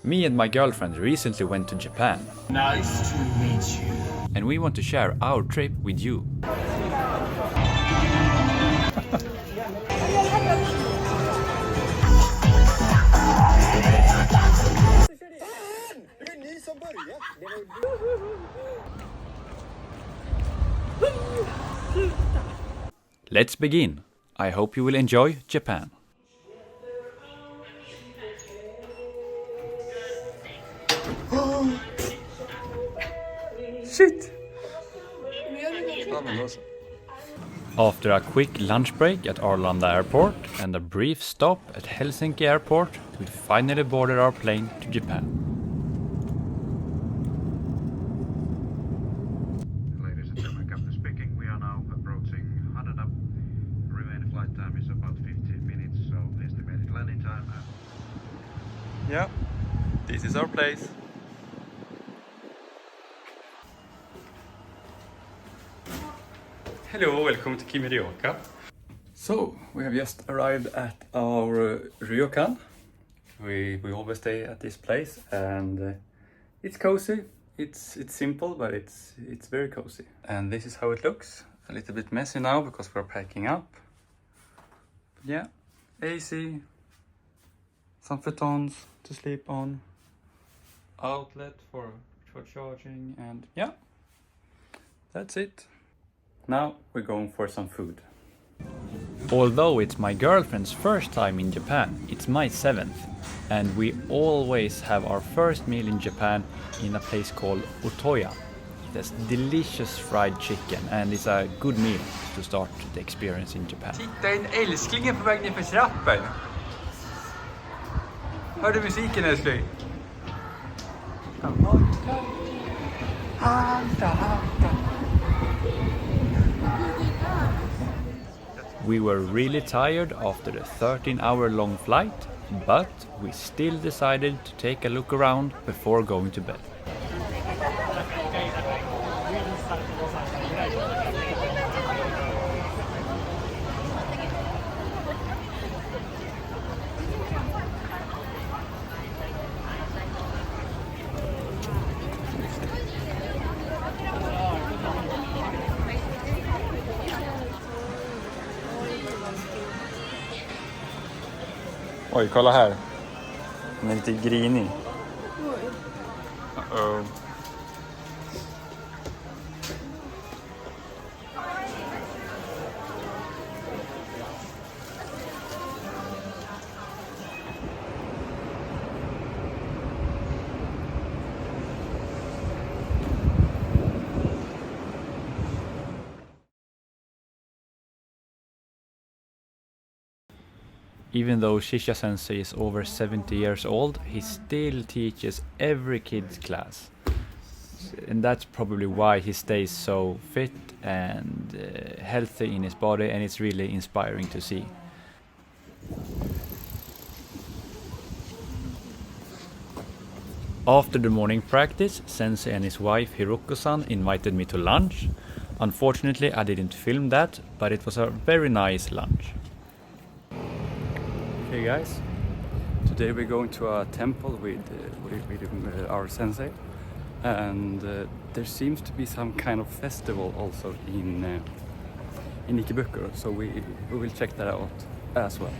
Me and my girlfriend recently went to Japan. Nice to meet you. And we want to share our trip with you. Let's begin. I hope you will enjoy Japan. Shit! After a quick lunch break at Arlanda Airport and a brief stop at Helsinki Airport, we finally boarded our plane to Japan. Ladies and gentlemen, Captain speaking. We are now approaching Haneda. Remaining flight time is about 15 minutes, so estimated landing time. Yeah, this is our place. Hello, welcome to Kimirioka. So, we have just arrived at our ryokan. We always stay at this place, and it's cozy. It's simple, but it's very cozy. And this is how it looks. A little bit messy now because we're packing up. But yeah, AC, some futons to sleep on, outlet for charging, and yeah, that's it. Now we're going for some food. Although it's my girlfriend's first time in Japan, it's my 7th. And we always have our first meal in Japan in a place called Otoya. It has delicious fried chicken and it's a good meal to start the experience in Japan. Titta, en älskling är på väg ner för trappen. Hör du musiken, älskling? We were really tired after the 13-hour-long flight, but we still decided to take a look around before going to bed. Oj, kolla här. Den är lite grinig. Uh-oh. Even though Shisha Sensei is over 70 years old, he still teaches every kid's class. And that's probably why he stays so fit and healthy in his body, and it's really inspiring to see. After the morning practice, Sensei and his wife Hiroko-san invited me to lunch. Unfortunately, I didn't film that, but it was a very nice lunch. Hey guys, today we're going to a temple with our sensei, and there seems to be some kind of festival also in Ikebukuro, so we will check that out as well.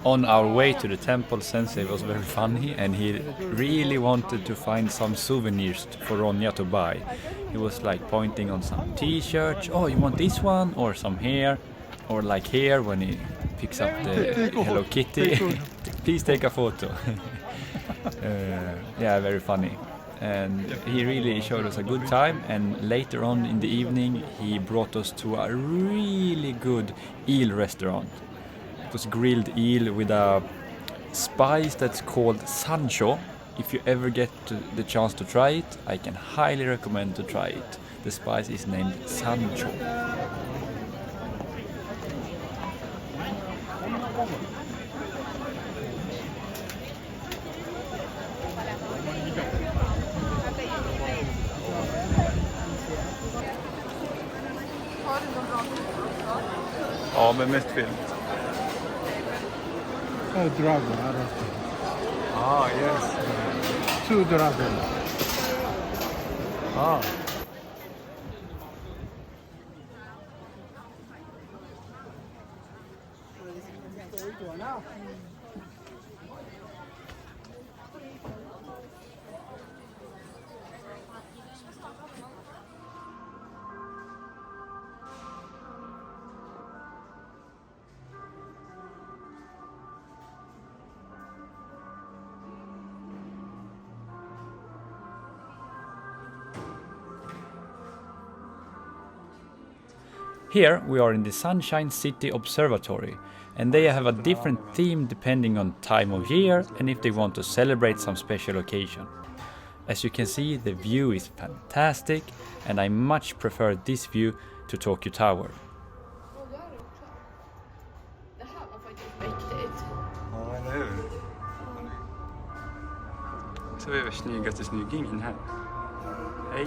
On our way to the temple, Sensei was very funny and he really wanted to find some souvenirs for Ronja to buy. He was like pointing on some t-shirts. Oh, you want this one? Or some here? Or like here when he picks up the Hello Kitty. Please take a photo. Yeah, very funny. And he really showed us a good time, and later on in the evening he brought us to a really good eel restaurant. It was grilled eel with a spice that's called sancho. If you ever get the chance to try it, I can highly recommend to try it. The spice is named sancho. Ja, men mest film. Dragon, I don't think. Ah, yes. 2 dragons. Ah. Here we are in the Sunshine City Observatory, and they have a different theme depending on time of year and if they want to celebrate some special occasion. As you can see, the view is fantastic, and I much prefer this view to Tokyo Tower. Det här var faktiskt mäktigt. Ja, eller hur? Så är vi snyggaste snyggingen här. Hej.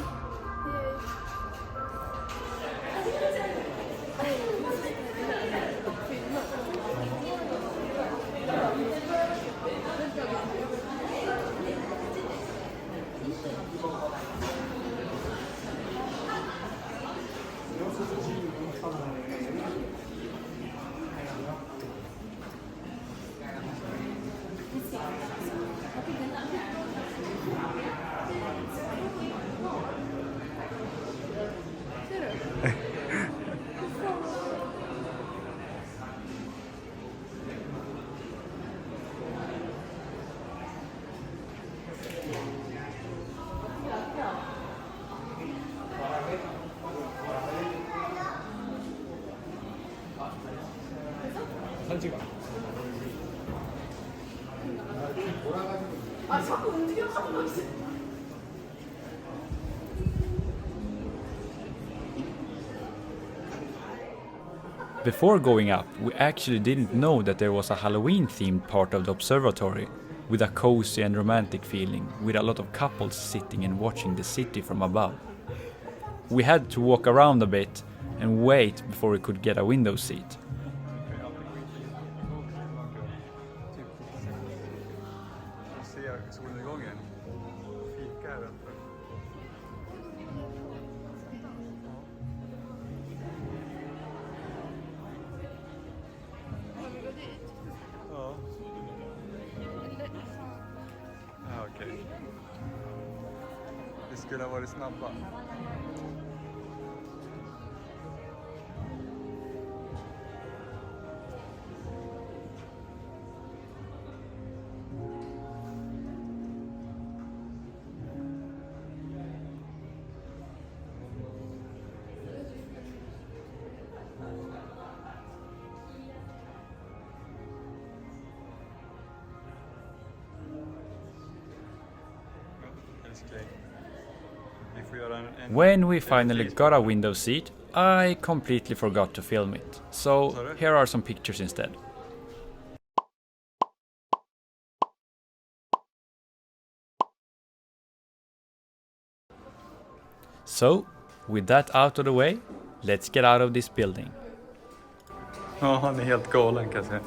Before going up, we actually didn't know that there was a Halloween-themed part of the observatory, with a cozy and romantic feeling, with a lot of couples sitting and watching the city from above. We had to walk around a bit and wait before we could get a window seat. Solnedgången. Fika här uppe. Ja. Ja, okej. Vi skulle ha varit snabba. When we finally got a window seat, I completely forgot to film it. So here are some pictures instead. So, with that out of the way, let's get out of this building. Ja, han är helt galen kan jag säga.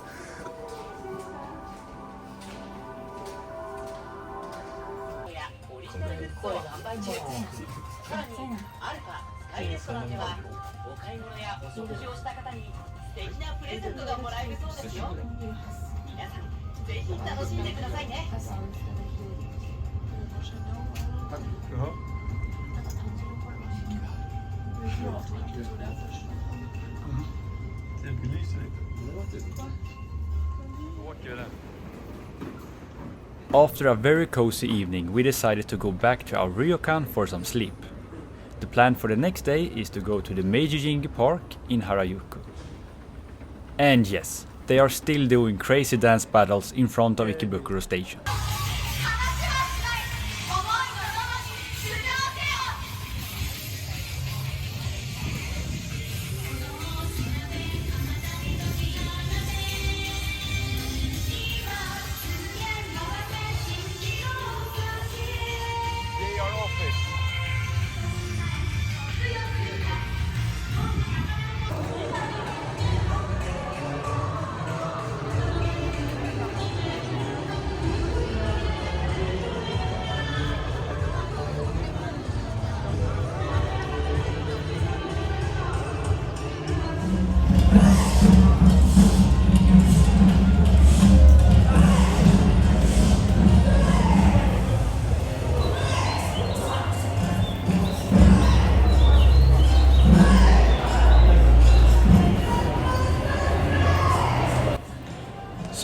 After a very cozy evening, we decided to go back to our ryokan for some sleep. The plan for the next day is to go to the Meiji Jingi Park in Harajuku. And yes, they are still doing crazy dance battles in front of Ikebukuro station.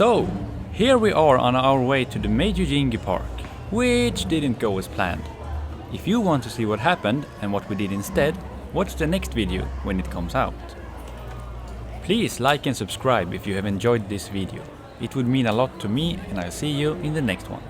So, here we are on our way to the Meiji Jingi Park, which didn't go as planned. If you want to see what happened and what we did instead, watch the next video when it comes out. Please like and subscribe if you have enjoyed this video. It would mean a lot to me, and I'll see you in the next one.